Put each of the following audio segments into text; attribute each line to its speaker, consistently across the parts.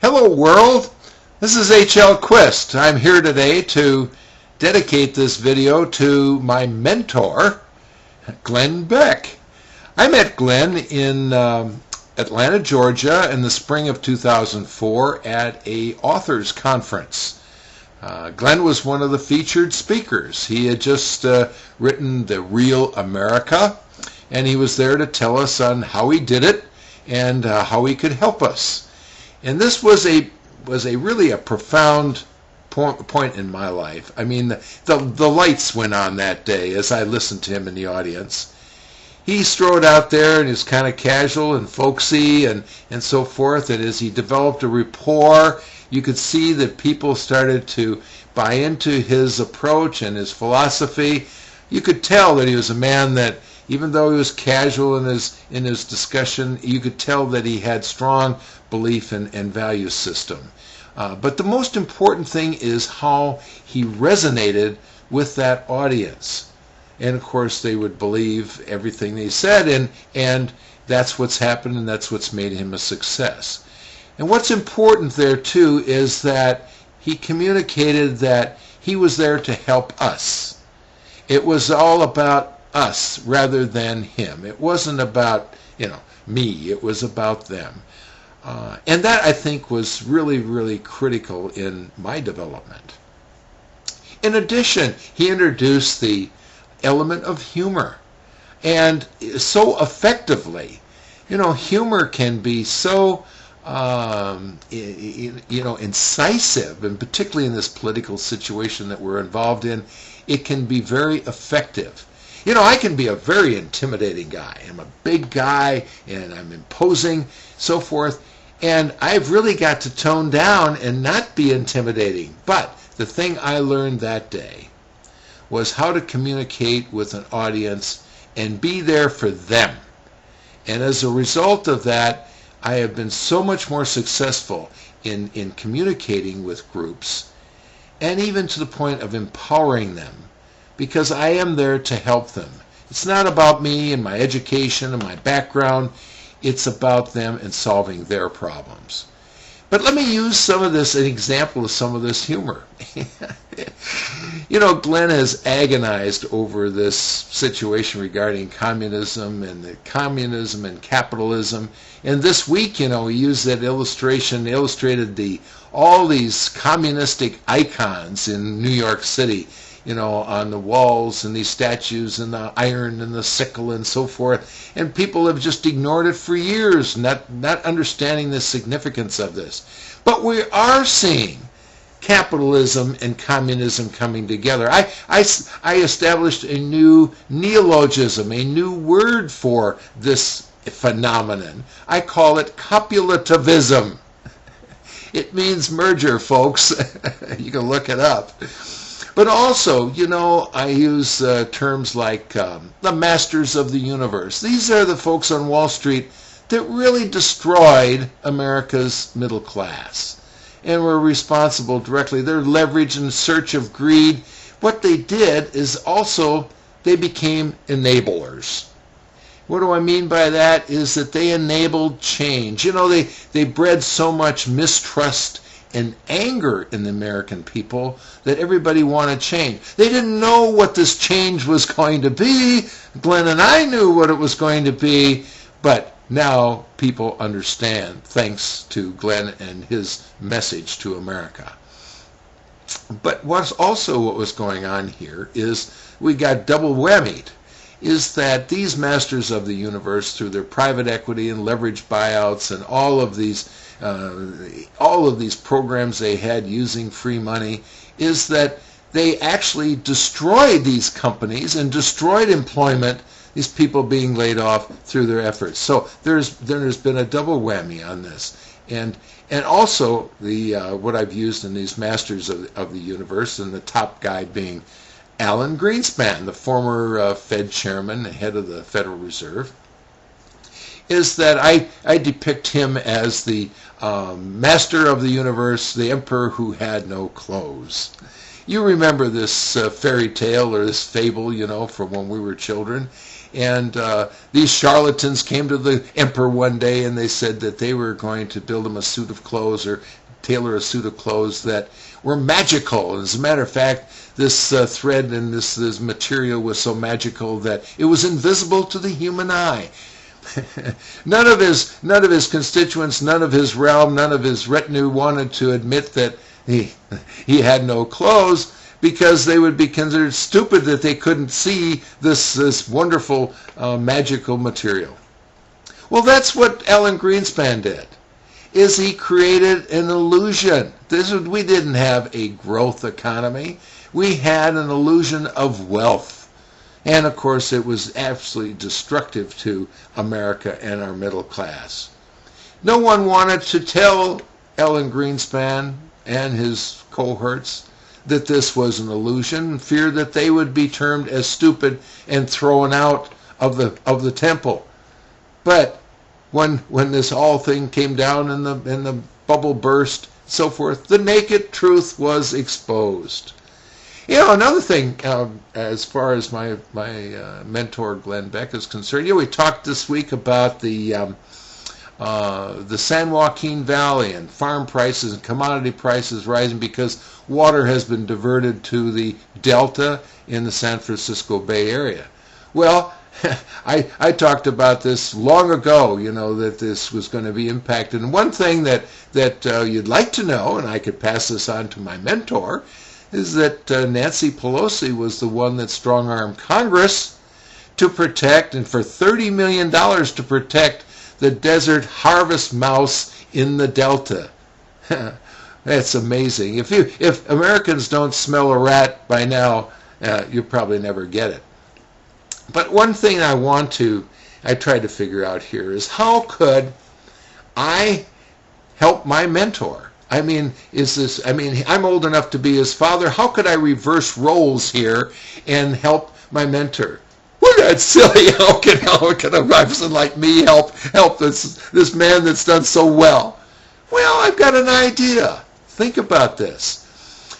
Speaker 1: Hello world, this is H.L. Quist. I'm here today to dedicate this video to my mentor, Glenn Beck. I met Glenn in Atlanta, Georgia in the spring of 2004 at a authors conference. Glenn was one of the featured speakers. He had just written The Real America, and he was there to tell us on how he did it and how he could help us. And this was really a profound point in my life. I mean, the lights went on that day as I listened to him in the audience. He strode out there and he was kind of casual and folksy and so forth. And as he developed a rapport, you could see that people started to buy into his approach and his philosophy. You could tell that he was a man that, even though he was casual in his discussion, you could tell that he had strong belief and value system. But the most important thing is how he resonated with that audience. And of course they would believe everything they said, and that's what's happened, and that's what's made him a success. And what's important there too is that he communicated that he was there to help us. It was all about us rather than him. It wasn't about, me. It was about them. And that, I think, was really, really critical in my development. In addition, he introduced the element of humor. And so effectively, humor can be so incisive, and particularly in this political situation that we're involved in, it can be very effective. I can be a very intimidating guy. I'm a big guy, and I'm imposing, so forth. And I've really got to tone down and not be intimidating. But the thing I learned that day was how to communicate with an audience and be there for them. And as a result of that, I have been so much more successful in communicating with groups, and even to the point of empowering them, because I am there to help them. It's not about me and my education and my background. It's about them and solving their problems. But let me use an example of some of this humor. Glenn has agonized over this situation regarding communism and capitalism. And this week, he used that illustration, illustrated all these communistic icons in New York City, on the walls, and these statues, and the iron and the sickle and so forth. And people have just ignored it for years, not understanding the significance of this. But we are seeing capitalism and communism coming together. I established a new neologism, a new word for this phenomenon. I call it copulativism. It means merger, folks. You can look it up. But also, I use terms like the masters of the universe. These are the folks on Wall Street that really destroyed America's middle class and were responsible directly. Their leverage in search of greed. What they did is also they became enablers. What do I mean by that? Is that they enabled change. They bred so much mistrust and anger in the American people that everybody wanted change. They didn't know what this change was going to be. Glenn and I knew what it was going to be, but now people understand, thanks to Glenn and his message to America. But what was going on here is we got double whammied. Is that these masters of the universe, through their private equity and leverage buyouts and all of these programs they had using free money, is that they actually destroyed these companies and destroyed employment, these people being laid off through their efforts. So there's been a double whammy on this. And also what I've used in these masters of the universe, and the top guy being Alan Greenspan, the former Fed chairman, head of the Federal Reserve, is that I depict him as the master of the universe, the emperor who had no clothes. You remember this fairy tale or this fable, from when we were children. And these charlatans came to the emperor one day and they said that they were going to build him a suit of clothes or tailor a suit of clothes that were magical. As a matter of fact, this thread and this material was so magical that it was invisible to the human eye. None of his constituents, none of his realm, none of his retinue wanted to admit that he had no clothes, because they would be considered stupid that they couldn't see this wonderful magical material. Well, that's what Alan Greenspan did. Is he created an illusion. We didn't have a growth economy. We had an illusion of wealth. And of course it was absolutely destructive to America and our middle class. No one wanted to tell Alan Greenspan and his cohorts that this was an illusion, feared that they would be termed as stupid and thrown out of the temple. But when this whole thing came down and the bubble burst, so forth, the naked truth was exposed. You know, another thing, as far as my mentor Glenn Beck is concerned, we talked this week about the San Joaquin Valley and farm prices and commodity prices rising because water has been diverted to the delta in the San Francisco Bay Area. Well, I talked about this long ago, that this was going to be impacted. And one thing that you'd like to know, and I could pass this on to my mentor, is that Nancy Pelosi was the one that strong-armed Congress to protect, and for $30 million to protect the desert harvest mouse in the Delta. That's amazing. If Americans don't smell a rat by now, you'll probably never get it. But one thing I try to figure out here is, how could I help my mentor? I'm old enough to be his father. How could I reverse roles here and help my mentor? Well, that's silly. How can a person like me help this man that's done so well? Well, I've got an idea. Think about this.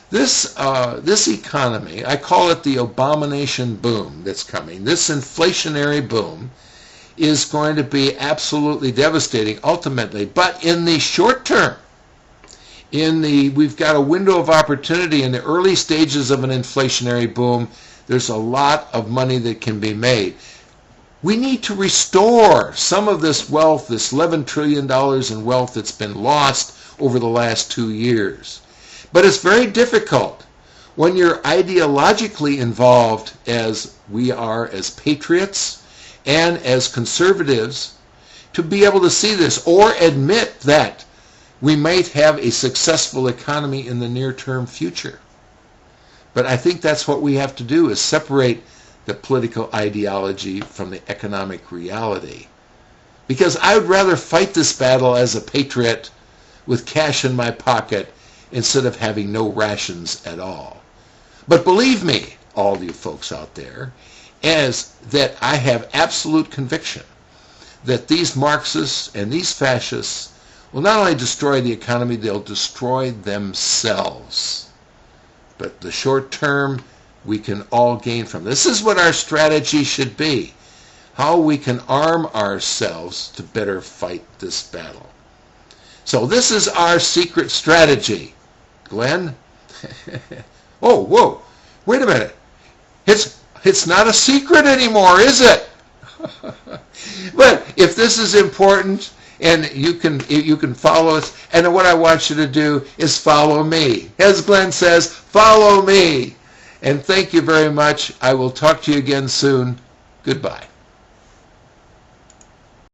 Speaker 1: This economy, I call it the abomination boom that's coming. This inflationary boom is going to be absolutely devastating ultimately, but in the short term, we've got a window of opportunity in the early stages of an inflationary boom. There's a lot of money that can be made. We need to restore some of this wealth, this $11 trillion in wealth that's been lost over the last 2 years. But it's very difficult when you're ideologically involved, as we are as patriots and as conservatives, to be able to see this or admit that we might have a successful economy in the near-term future. But I think that's what we have to do, is separate the political ideology from the economic reality. Because I would rather fight this battle as a patriot with cash in my pocket instead of having no rations at all. But believe me, all of you folks out there, as that I have absolute conviction that these Marxists and these fascists will not only destroy the economy, they'll destroy themselves. But the short term, we can all gain from. This is what our strategy should be. How we can arm ourselves to better fight this battle. So this is our secret strategy. Glenn? Oh, whoa. Wait a minute. It's not a secret anymore, is it? But if this is important, and you can follow us, and what I want you to do is follow me. As Glenn says, follow me. And thank you very much. I will talk to you again soon. Goodbye.